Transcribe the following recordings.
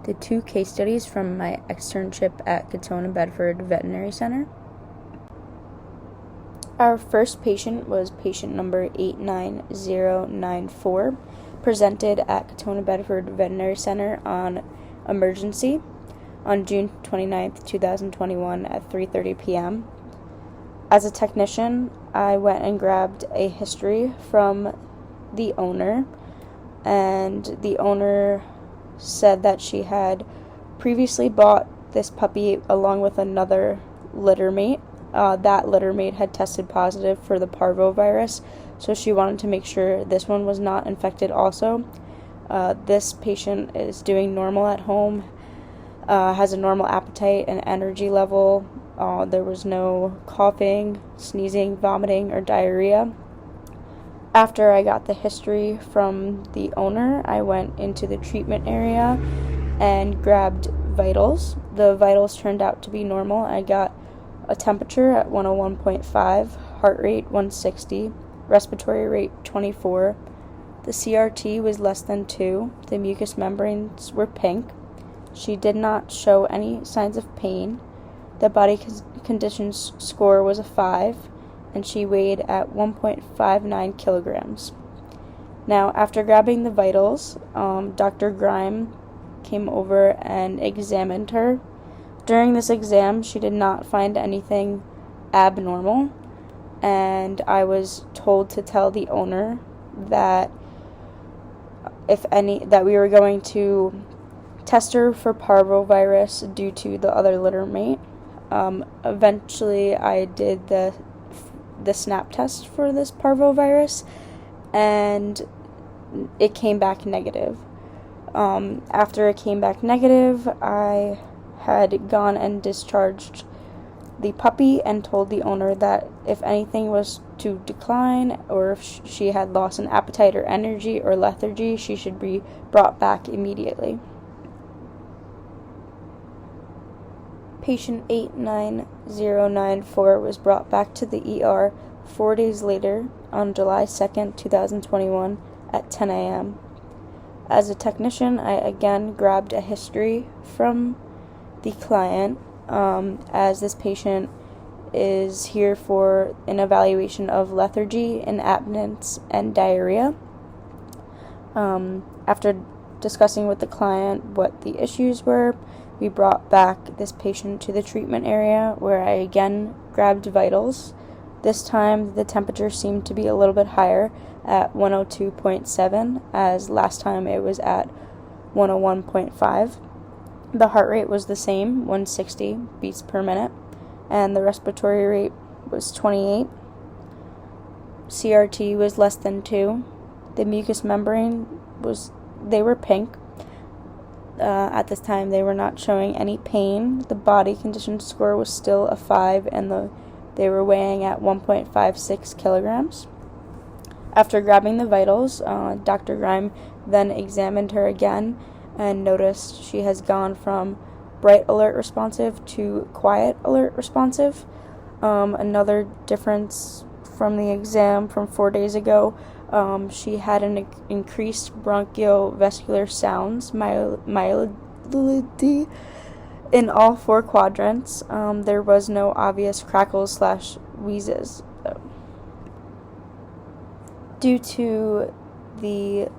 the 2 case studies from my externship at Katona Bedford Veterinary Center. Our first patient was patient number 89094, presented at Katona Bedford Veterinary Center on emergency on June 29th, 2021 at 3:30 p.m. As a technician, I went and grabbed a history from the owner, and the owner said that she had previously bought this puppy along with another litter mate. That litter mate had tested positive for the parvovirus, so she wanted to make sure this one was not infected also. This patient is doing normal at home, has a normal appetite and energy level. There was no coughing, sneezing, vomiting, or diarrhea. After I got the history from the owner, I went into the treatment area and grabbed vitals. The vitals turned out to be normal. I got a temperature at 101.5, heart rate 160, respiratory rate 24. The CRT was less than 2. The mucous membranes were pink. She did not show any signs of pain. The body conditions score was a 5, and she weighed at 1.59 kilograms. Now, after grabbing the vitals, Dr. Grime came over and examined her. During this exam, she did not find anything abnormal, and I was told to tell the owner that that we were going to test her for parvovirus due to the other litter mate. Eventually, I did the snap test for this parvovirus, and it came back negative. After it came back negative, I had gone and discharged the puppy and told the owner that if anything was to decline, or if she had lost an appetite or energy or lethargy, she should be brought back immediately. Patient 89094 was brought back to the ER 4 days later on July 2nd, 2021 at 10 a.m. As a technician, I again grabbed a history from the client, as this patient is here for an evaluation of lethargy, inaptness, and diarrhea. After discussing with the client what the issues were, we brought back this patient to the treatment area where I again grabbed vitals. This time the temperature seemed to be a little bit higher at 102.7, as last time it was at 101.5. The heart rate was the same, 160 beats per minute, and the respiratory rate was 28. CRT was less than 2. The mucous membrane they were pink. At this time, they were not showing any pain. The body condition score was still a 5, and they were weighing at 1.56 kilograms. After grabbing the vitals, Dr. Grime then examined her again and noticed she has gone from bright alert responsive to quiet alert responsive. Another difference from the exam from 4 days ago, she had an increased bronchiovascular sounds, myelody, in all 4 quadrants. There was no obvious crackles/wheezes. Due to the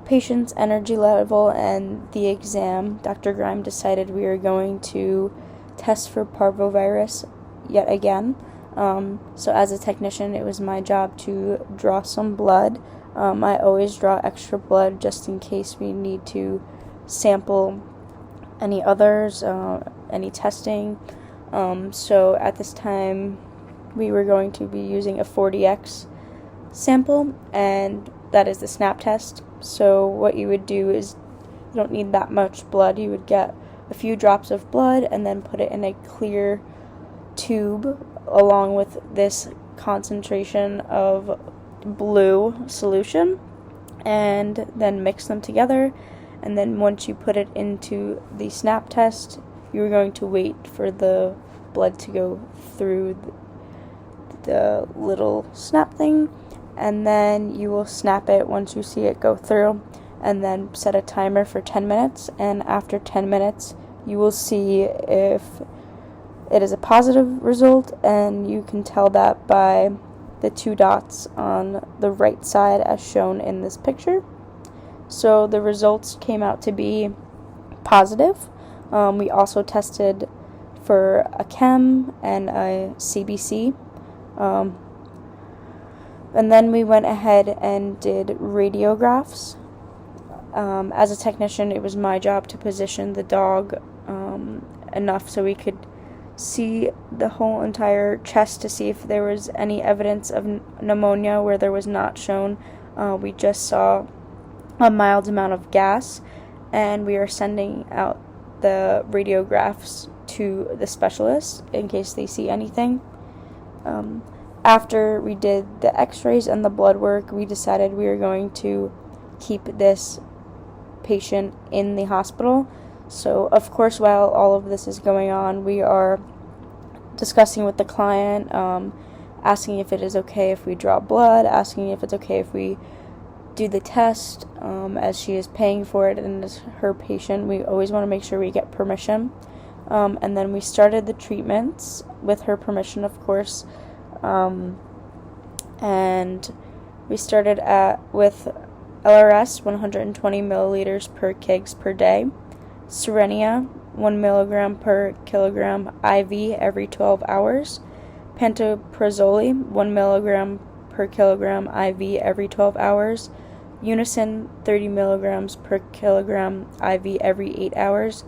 patient's energy level and the exam, Dr. Grime decided we were going to test for parvovirus yet again. So as a technician, it was my job to draw some blood. I always draw extra blood just in case we need to sample any others, any testing. So at this time, we were going to be using a 40x sample, and that is the snap test. So what you would do is, you don't need that much blood. You would get a few drops of blood and then put it in a clear tube along with this concentration of blue solution, and then mix them together. And then once you put it into the snap test, you're going to wait for the blood to go through the little snap thing, and then you will snap it once you see it go through, and then set a timer for 10 minutes, and after 10 minutes you will see if it is a positive result, and you can tell that by the 2 dots on the right side as shown in this picture. So the results came out to be positive. We also tested for a chem and a CBC. And then we went ahead and did radiographs. As a technician, it was my job to position the dog enough so we could see the whole entire chest to see if there was any evidence of pneumonia where there was not shown. We just saw a mild amount of gas, and we are sending out the radiographs to the specialists in case they see anything. After we did the x-rays and the blood work, we decided we were going to keep this patient in the hospital. So, of course, while all of this is going on, we are discussing with the client, asking if it is okay if we draw blood, asking if it's okay if we do the test, as she is paying for it and as her patient. We always want to make sure we get permission. And then we started the treatments with her permission, of course. And we started with LRS 120 milliliters per kg per day, Serenia 1 milligram per kilogram IV every 12 hours, pantoprazole 1 milligram per kilogram IV every 12 hours, Unison 30 milligrams per kilogram IV every 8 hours,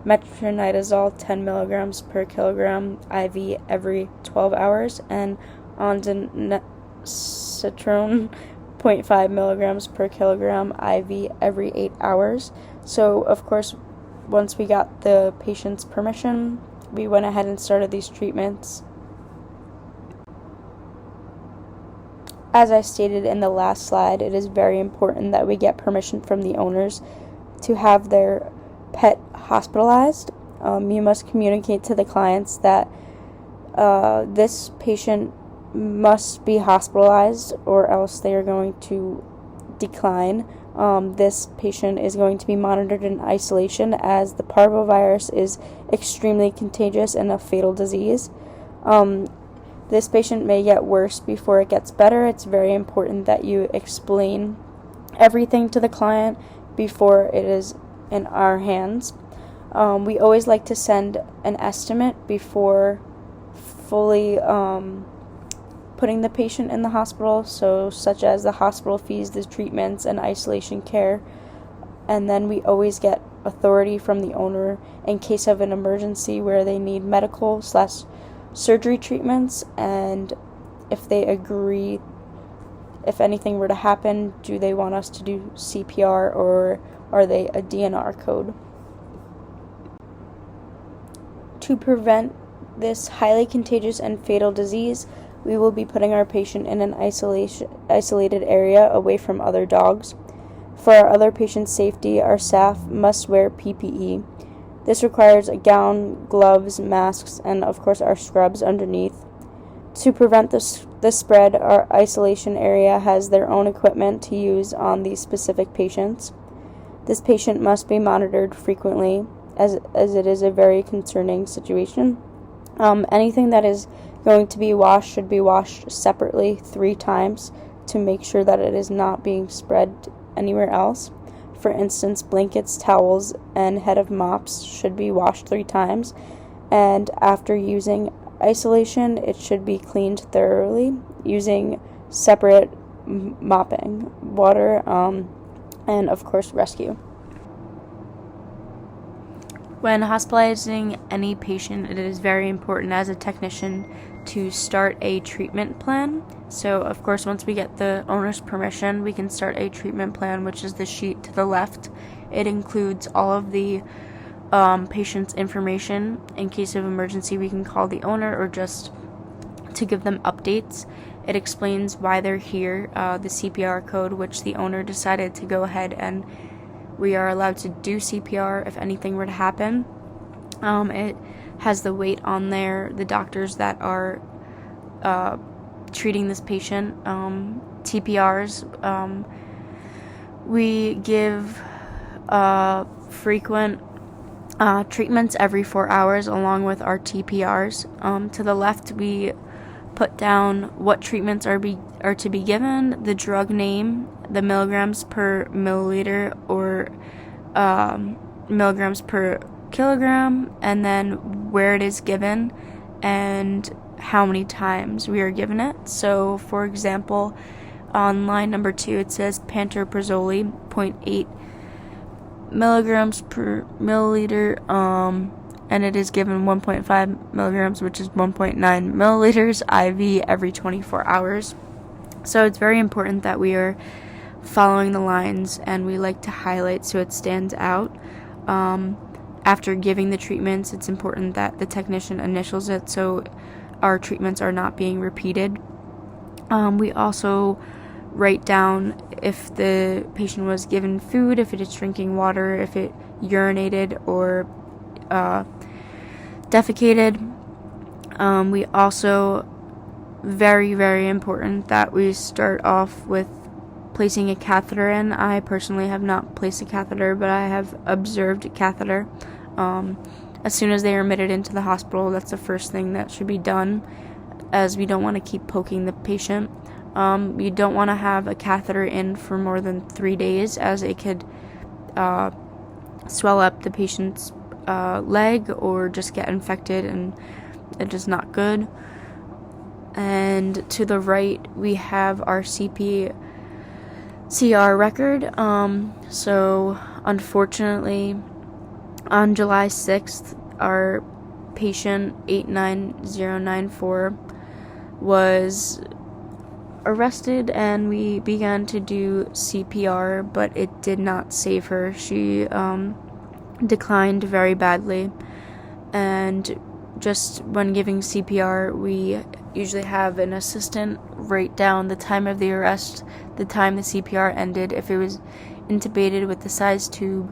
metronidazole 10 milligrams per kilogram IV every 12 hours, and ondansetron 0.5 milligrams per kilogram IV every 8 hours. So, of course, once we got the patient's permission, we went ahead and started these treatments. As I stated in the last slide, it is very important that we get permission from the owners to have their pet hospitalized. You must communicate to the clients that this patient must be hospitalized or else they are going to decline. This patient is going to be monitored in isolation as the parvovirus is extremely contagious and a fatal disease. This patient may get worse before it gets better. It's very important that you explain everything to the client before it is in our hands. We always like to send an estimate before fully putting the patient in the hospital, so such as the hospital fees, the treatments, and isolation care. And then we always get authority from the owner in case of an emergency where they need medical/surgery treatments, and if they agree, if anything were to happen, do they want us to do CPR or are they a DNR code? To prevent this highly contagious and fatal disease, we will be putting our patient in an isolated area away from other dogs. For our other patient's safety, our staff must wear PPE. This requires a gown, gloves, masks, and of course our scrubs underneath. To prevent the spread, our isolation area has their own equipment to use on these specific patients. This patient must be monitored frequently as it is a very concerning situation. Anything that is going to be washed should be washed separately 3 times to make sure that it is not being spread anywhere else. For instance, blankets, towels, and head of mops should be washed 3 times, and after using isolation, it should be cleaned thoroughly using separate mopping, water, and of course rescue. When hospitalizing any patient, it is very important as a technician to start a treatment plan. So, of course, once we get the owner's permission, we can start a treatment plan, which is the sheet to the left. It includes all of the patient's information. In case of emergency, we can call the owner or just to give them updates. It explains why they're here, the CPR code, which the owner decided to go ahead and we are allowed to do CPR if anything were to happen. It has the weight on there, the doctors that are treating this patient, TPRs, We give frequent treatments every 4 hours along with our TPRs. To the left, we put down what treatments are to be given, the drug name, the milligrams per milliliter or milligrams per kilogram, and then where it is given and how many times we are given it. So, for example, on line number 2, it says pantoprazole 0.8 milligrams per milliliter, and it is given 1.5 milligrams, which is 1.9 milliliters IV every 24 hours. So it's very important that we are following the lines, and we like to highlight so it stands out. After giving the treatments, it's important that the technician initials it so our treatments are not being repeated. We also write down if the patient was given food, if it is drinking water, if it urinated or defecated. We also, very, very important that we start off with placing a catheter in. I personally have not placed a catheter, but I have observed a catheter. As soon as they are admitted into the hospital, that's the first thing that should be done, as we don't want to keep poking the patient. You don't want to have a catheter in for more than 3 days, as it could swell up the patient's leg or just get infected, and it is not good. And to the right, we have our CR record. So unfortunately, on July 6th, our patient 89094 was arrested, and we began to do CPR, but it did not save her. She declined very badly, and just when giving CPR, we usually have an assistant write down the time of the arrest, the time the CPR ended, if it was intubated with the size tube,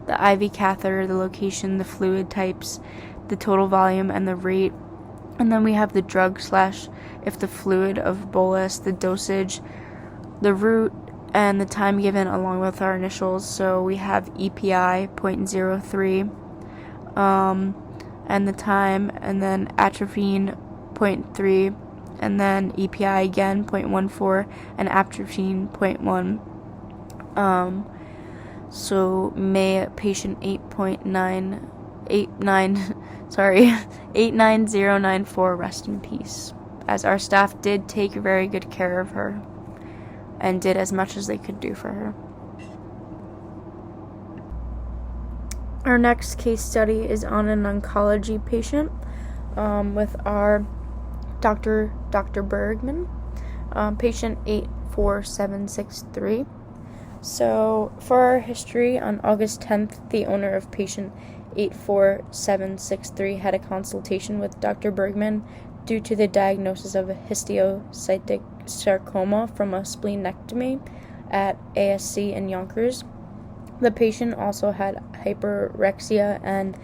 the IV catheter, the location, the fluid types, the total volume, and the rate. And then we have the drug / if the fluid of bolus, the dosage, the route, and the time given along with our initials. So we have EPI 0.03, and the time, and then atropine 0.3, and then EPI again 0.14, and atropine 0.1. So may patient 89094 rest in peace, as our staff did take very good care of her and did as much as they could do for her. Our next case study is on an oncology patient with our Dr. Bergman, patient 84763. So, for our history, on August 10th, the owner of patient 84763 had a consultation with Dr. Bergman due to the diagnosis of a histiocytic sarcoma from a splenectomy at ASC in Yonkers. The patient also had hyperrexia, and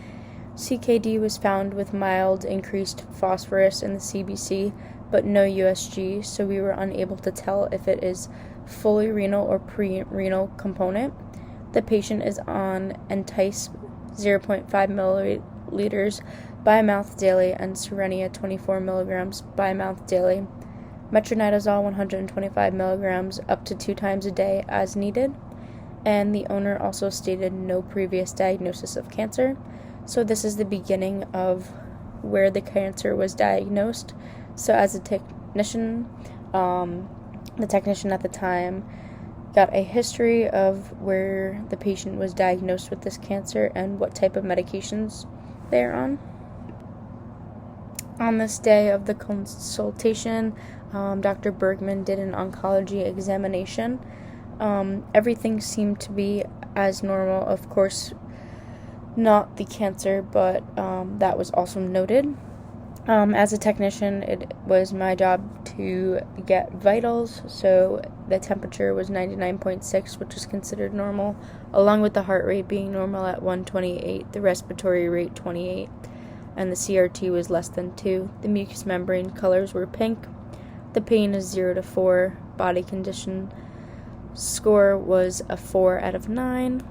CKD was found with mild increased phosphorus in the CBC, but no USG, so we were unable to tell if it is fully renal or pre-renal component. The patient is on Entice 0.5 milliliters by mouth daily and Serenia 24 milligrams by mouth daily. Metronidazole 125 milligrams up to 2 times a day as needed. And the owner also stated no previous diagnosis of cancer. So this is the beginning of where the cancer was diagnosed. So as a technician, the technician at the time got a history of where the patient was diagnosed with this cancer and what type of medications they're on. On this day of the consultation, Dr. Bergman did an oncology examination. Everything seemed to be as normal. Of course, not the cancer, but that was also noted. As a technician, it was my job to get vitals, so the temperature was 99.6, which is considered normal, along with the heart rate being normal at 128, the respiratory rate 28, and the CRT was less than 2. The mucous membrane colors were pink. The pain is 0 to 4, body condition Score was a 4 out of 9.